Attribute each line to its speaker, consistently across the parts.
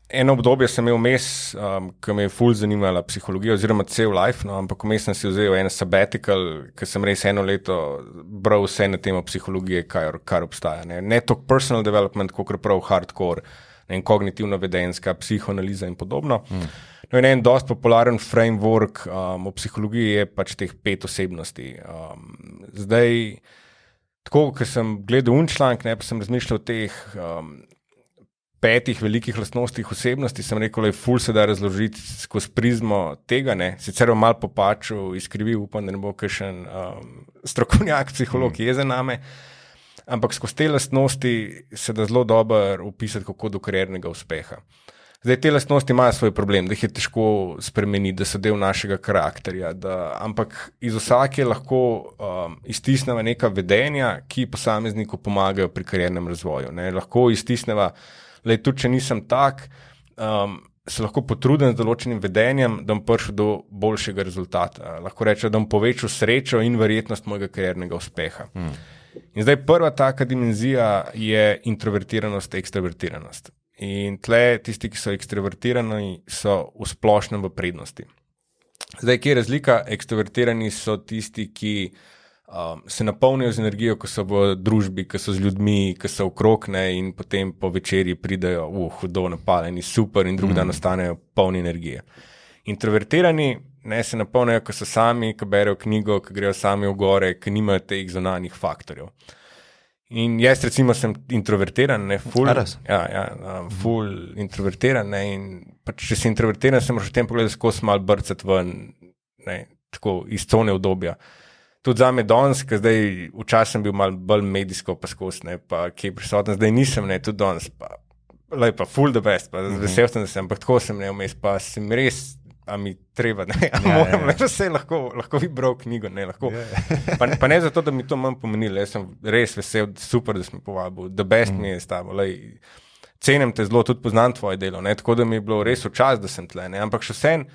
Speaker 1: eno obdobje sem imel vmes, ki me je ful zanimala psihologija oziroma cel life, no, ampak vmes sem si vzel en sabbatical, ker sem res eno leto bral vse na temo psihologije, kar obstaja. Ne toliko personal development, kot prav hardcore, kognitivno vedenjska, psihoanaliza in podobno. No in en dosti popularen framework v psihologiji je pač teh 5 osebnosti. Zdaj, tako, ker sem gledal članek, pa sem razmišljal o teh 5 velikih lastnostih osebnosti, sem rekel, da je ful se da razložiti skozi prizmo tega, ne. Sicer bom malo popačil, izkrivil, upam, da ne bo kakšen strokovnjak, psiholog jezen name, ampak skozi te lastnosti se da zelo dobro opisati, kako do kariernega uspeha. Zdaj, te lastnosti imajo svoj problem, da jih je težko spremeniti, da so del našega karakterja, ampak iz vsake lahko iztisneva neka vedenja, ki posamezniku pomagajo pri kariernem razvoju. Ne. Lahko iztisneva, tudi če nisem tak, se lahko potrudim z določenim vedenjem, da bom prišel do boljšega rezultata. Lahko rečem, da bom povečal srečo in verjetnost mojega kariernega uspeha. In zdaj prva taka dimenzija je introvertiranost, ekstravertiranost. In tle tisti, ki so ekstravertirani, so v splošnem v prednosti. Zdaj, kje je razlika? Ekstravertirani so tisti, ki se napolnijo z energijo, ko so v družbi, ko so z ljudmi, ko so okrog, ne, in potem po večerji pridejo hudo napaljeni, super, in drugi dan ostanejo polni energije. Introvertirani se napolnijo, ko so sami, ko berejo knjigo, ko grejo sami v gore, ko nimajo teh zunanjih faktorjev. In jaz recimo sem introvertiran, ful introvertiran, ne, in pač, če si introvertiran, se moraš v tem pogledu skozi malo brcati ven, ne, tako iz cone udobja. Tudi zame danes, ker zdaj včasih sem bil malo bolj medijsko pa skozi, ne, pa kje prisoten, zdaj nisem, ne, tudi danes, pa ful the best, pa vesel sem, da sem, ampak tako sem, ne, vmes, pa sem res, a mi treba, ne, moram, vse lahko bi bral knjigo, ne, lahko, pa ne zato, da mi to manj pomenilo, jaz sem res vesel, super, da sem povabil, the best mi je s tabo, cenim te zelo, tudi poznam tvoje delo, ne, tako da mi je bilo res v čas, da sem tle, ne, ampak še vsem,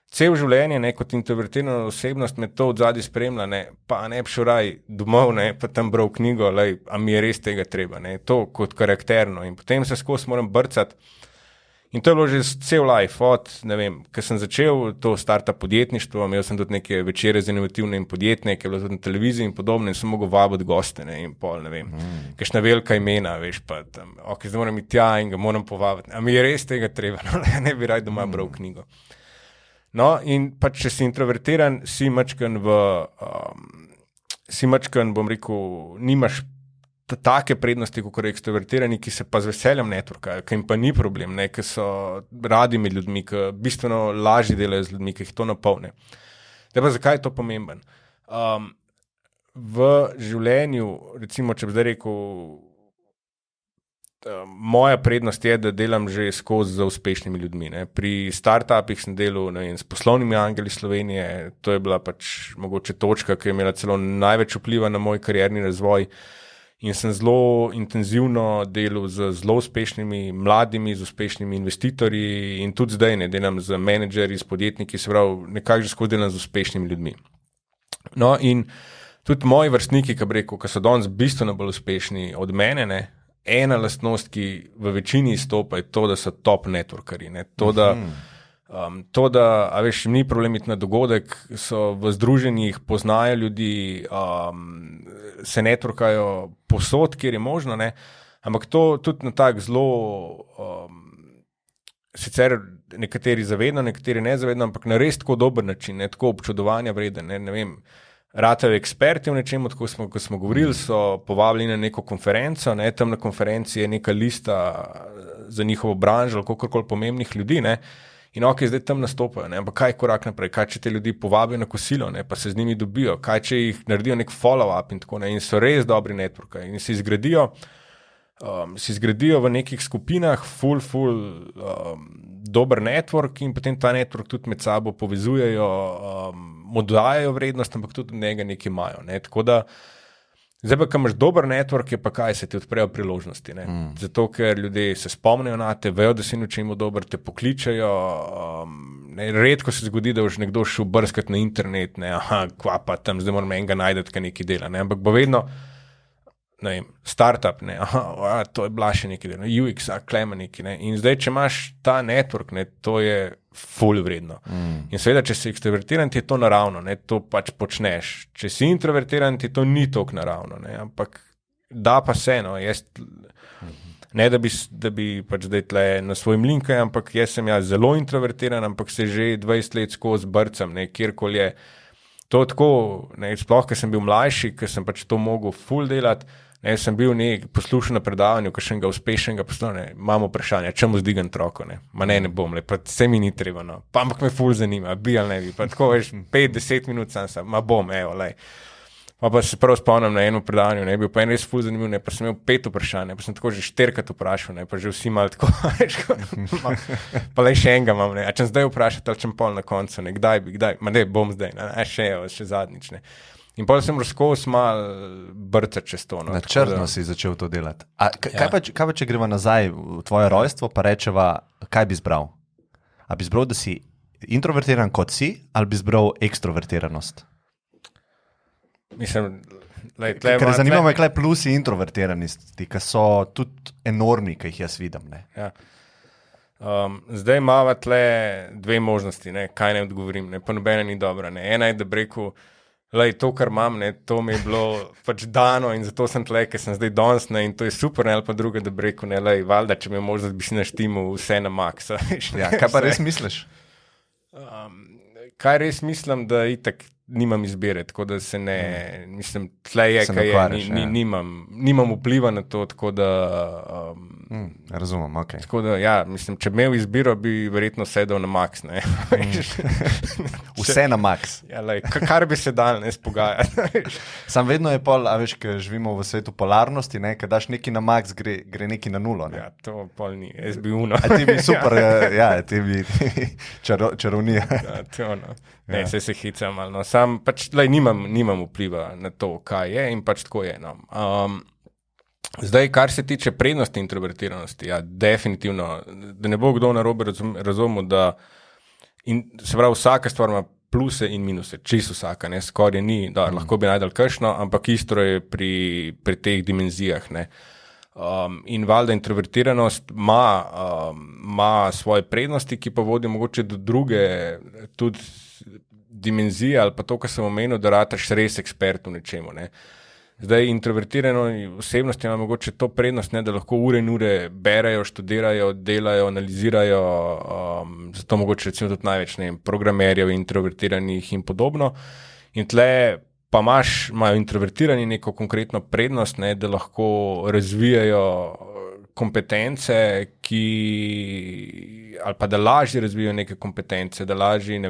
Speaker 1: cel življenje, ne, kot introvertirana osebnost me to odzadaj spremlja, ne, pa ne bi šel raj domov, ne, pa tam bral knjigo, a mi je res tega treba, ne, to kot karakterno, in potem se skozi moram brcati. In to je bilo že cel life, ne vem, ko sem začel to startup podjetništvo, imel sem tudi neke večere z inovativne in podjetnike, bilo tudi na televiziji in podobno, in sem mogel vabiti goste, ne, in pol, ne vem, kakšna velika imena, veš, pa tam, zdaj moram iti tja in ga moram povabiti, a mi je res tega treba, no, ne bi raj doma bral knjigo. No, in pa če si introvertiran, si mačkan, bom rekel, nimaš take prednosti, kot ekstravertirani, ki se pa z veseljem networkajo, ki jim pa ni problem, ne, ki so radi med ljudmi, ki bistveno lažje delajo z ljudmi, ki jih to napolne. Zdaj pa zakaj je to pomemben? V življenju, recimo, če bi zdaj rekel, moja prednost je, da delam že skozi z uspešnimi ljudmi. Ne. Pri startupih sem delal, ne vem, s poslovnimi angeli Slovenije, to je bila pač mogoče točka, ki je imela celo največ vpliva na moj karierni razvoj. In sem zelo intenzivno delal z zelo uspešnimi mladimi, z uspešnimi investitorji in tudi zdaj ne delam z menedžerji, s podjetniki, se pravi, nekako že skozi delam z uspešnimi ljudmi. No in tudi moji vrstniki, ki so danes bistveno bolj uspešni od mene, ne, ena lastnost, ki v večini izstopa, je to, da so top networkerji. Ne, to, da a veš, ni problem iti na dogodek, so v združenjih, poznajo ljudi, se networkajo povsod, kjer je možno, ne, ampak to tudi na tak zelo, sicer nekateri zavedno, nekateri nezavedno, ampak na res tako dober način, ne, tako občudovanja vreden, ne vem, ratajo eksperti v nečem, ko smo govorili, so povabili na neko konferenco, ne, tam na konferenci je neka lista za njihovo branžo ali kakorkoli pomembnih ljudi, ne, in zdaj tam nastopajo, ne, ampak kaj je korak naprej, kaj če te ljudi povabijo na kosilo, ne, pa se z njimi dobijo, kaj če jih naredijo nek follow-up in tako, ne, in so res dobri networki in se zgradijo v nekih skupinah, ful, dober network in potem ta network tudi med sabo povezujejo, mu dajajo vrednost, ampak tudi od njega nekaj imajo, ne, tako da zdaj pa, ko imaš dober network, je pa kaj, se ti odprejo priložnosti, ne, zato, ker ljudje se spomnijo na te, vejo, da si v čemu dober, te pokličajo, ne, redko se zgodi, da boš nekdo šel brskati na internet, ne, kva pa tam, zdaj moram enega najdeti, kaj nekaj dela, ne, ampak bo vedno startup, to je bila še nekaj, UX, klema neki. Ne. In zdaj, če imaš ta network, to je ful vredno. In seveda, če si ekstrovertiran, ti je to naravno, to pač počneš. Če si introvertiran, ti to ni toliko naravno, ampak da pa se, ne da bi pač zdaj tle na svojim linkaj, ampak jaz sem zelo introvertiran, ampak se že 20 let skozi brcam, kjerkoli je. To tako, sploh, ker sem bil mlajši, ker sem pač to mogel ful delati, sem bil poslušal na predavanju, kakšnega uspešnega poslovnega, imamo vprašanje, čemu zdigam troko, ma ne bom, pa se mi ni treba, pa ampak me ful zanima, bi ali ne bi, pa tako veš, 5-10 minut sam, ma bom, Pa se prav spomnim na eno predavanje, bil pa en res ful zanimiv, pa sem imel 5 vprašanj, pa sem tako že 4krat vprašal, pa že vsi malo tako, pa le še enega imam, a če zdaj vprašati, ali čem pol na koncu, kdaj, ma ne, bom zdaj, še zadnjič, In potem sem razkos mal brcati čez to.
Speaker 2: Načrtno si začel to delati. Kaj pa, če greva nazaj v tvoje rojstvo, pa rečeva, kaj bi izbral? A bi izbral, da si introvertiran kot si, ali bi izbral ekstrovertiranost?
Speaker 1: Mislim,
Speaker 2: ker zanima me, kaj plusi introvertiranosti, ki so tudi enormni, ki jih jaz vidim.
Speaker 1: Ja. Zdaj imamo tle dve možnosti, kaj ne odgovorim, pa nobena ni dobra. Ena je, da bi rekel, to, kar imam, to mi je bilo pač dano in zato sem tle, ker sem zdaj danes in to je super, ali pa druga, da bi rekel, valjda, če mi je možnost, bi si naštimal vse na maks.
Speaker 2: Kaj pa res misliš?
Speaker 1: Kaj res mislim, da itak nimam izbire, tako da se ne, mislim, tle je, kaj je, nimam vpliva na to, tako da...
Speaker 2: razumem, ok.
Speaker 1: Tako da, mislim, če bi imel izbiro, bi verjetno sedel na maks,
Speaker 2: Vse na maks.
Speaker 1: Kar bi se dal, spogajati.
Speaker 2: Sam vedno je pol, a veš, ker živimo v svetu polarnosti, ker daš neki na maks, gre neki na nulo.
Speaker 1: Ja, to pol ni, jaz bi uno.
Speaker 2: A ti bi super, ti bi čarovnija.
Speaker 1: Ja, to ono. Se hicam, ali sam pač, nimam vpliva na to, kaj je in pač tako je, Zdaj, kar se tiče prednosti introvertiranosti, definitivno, da ne bo kdo narobe razumel, da se pravi, vsaka stvar ima pluse in minuse, čisto vsaka, skoraj ni, da lahko bi najdel kakšno, ampak isto je pri teh dimenzijah, in valjda introvertiranost ima svoje prednosti, ki pa vodijo mogoče do druge tudi dimenzije ali pa to, kar sem omenil, da rataš res ekspert v nečemu, Zdaj, introvertirano osebnosti ima mogoče to prednost, da lahko ure in ure berejo, študirajo, delajo, analizirajo, zato mogoče recimo tudi največ programerjev, introvertiranih in podobno. In tle pa imajo introvertirani neko konkretno prednost, da lahko razvijajo kompetence, ali pa da lažje razvijajo neke kompetence, da lažje,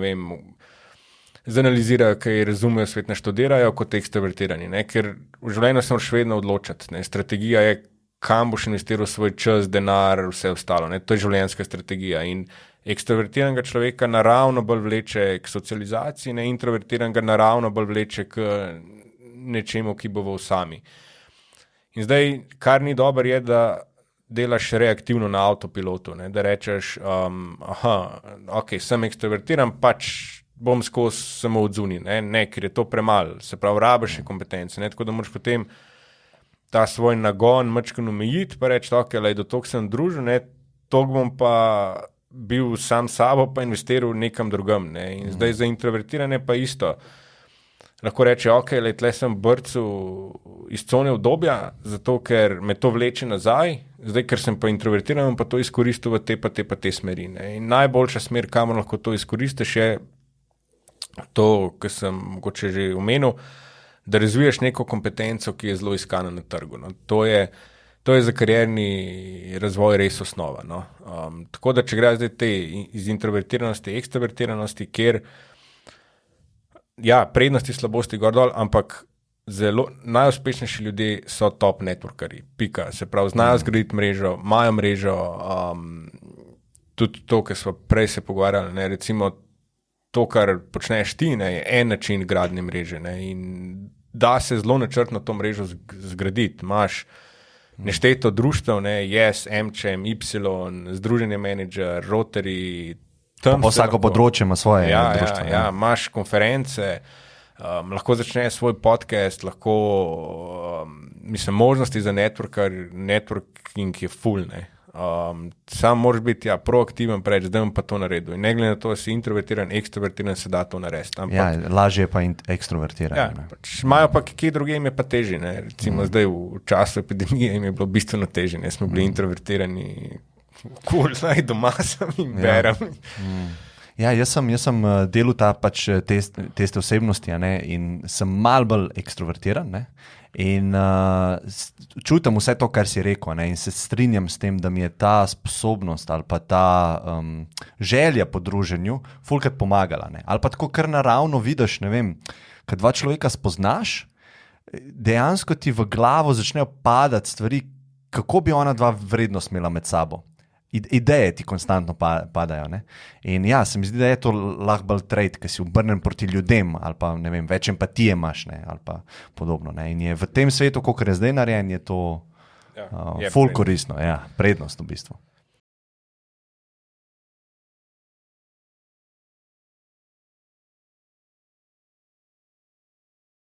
Speaker 1: zanalizirajo, kaj razumejo svet, študirajo kot ekstrovertirani, ker v življenju se moraš vedno odločati. Strategija je, kam boš investiral svoj čas, denar, vse ostalo. To je življenjska strategija in ekstrovertiranega človeka naravno bolj vleče k socializaciji, introvertiranega naravno bolj vleče k nečemu, ki bo v sami. In zdaj, kar ni dobro, je, da delaš reaktivno na avtopilotu, da rečeš, ok, sem ekstrovertiran, pač bom skozi samo odzuni, ker je to premalo, se pravi, rabiš kompetence, tako da moraš potem ta svoj nagon mačkano omejiti, pa reči, ok, do tog sem družil, tog bom pa bil sam sabo, pa investiral nekam drugam, in zdaj za introvertirane pa isto. Lahko reče, ok, tle sem brcel iz cone obdobja, zato ker me to vleče nazaj, zdaj, ker sem pa introvertiran, pa to izkoristil v te smeri. In najboljša smer, kamor lahko to izkoristiš, je to, kar sem mogoče že omenil, da razviješ neko kompetenco, ki je zelo iskana na trgu. To je za karierni razvoj res osnova. Tako da, če gre zdaj iz introvertiranosti, ekstrovertiranosti, kjer prednosti, slabosti gor dol, ampak zelo najuspešnejši ljudje so top networkerji. Pika. Se pravi, znajo zgraditi mrežo, imajo mrežo, tudi to, kar smo prej se pogovarjali, recimo to, kar počneš ti, je en način gradnje mreže, in da se zelo načrtno to mrežo zgraditi. Imaš nešteto društev, Yes, MČM, Y, Združenje Manager, Rotary.
Speaker 2: Vsako področje ima svoje društvo.
Speaker 1: Ja, imaš konference, Lahko začne svoj podcast, lahko, mislim, možnosti za networking je full, ne. Sam moraš biti proaktiven, preč, da bom pa to naredil. In ne glede na to, da si introvertiran, ekstravertiran, se da to narediti.
Speaker 2: Lažje je pa ekstravertiran.
Speaker 1: Imajo pa kje druge, jim je pa težje. Recimo zdaj v času epidemije jim je bilo bistveno težje. Smo bili introvertirani, doma sem in berem.
Speaker 2: Ja, jaz sem delal ta pač teste osebnosti, in sem malo bolj ekstrovertiran, ne? In čutim vse to, kar si rekel, in se strinjam s tem, da mi je ta sposobnost ali pa ta želja po druženju fulkrat pomagala. Ne? Ali pa tako kar naravno vidiš, ne vem, kad dva človeka spoznaš, dejansko ti v glavo začnejo padati stvari, kako bi ona dva vrednost imela med sabo. Ideje ti konstantno padajo. Ne? In ja, se mi zdi, da je to lahko bolj trait, ki si obrnen proti ljudem ali pa ne vem, več empatije imaš, ne? Ali pa podobno. Ne? In je v tem svetu, kakor je zdaj narejen, je to ful koristno, prednost v bistvu.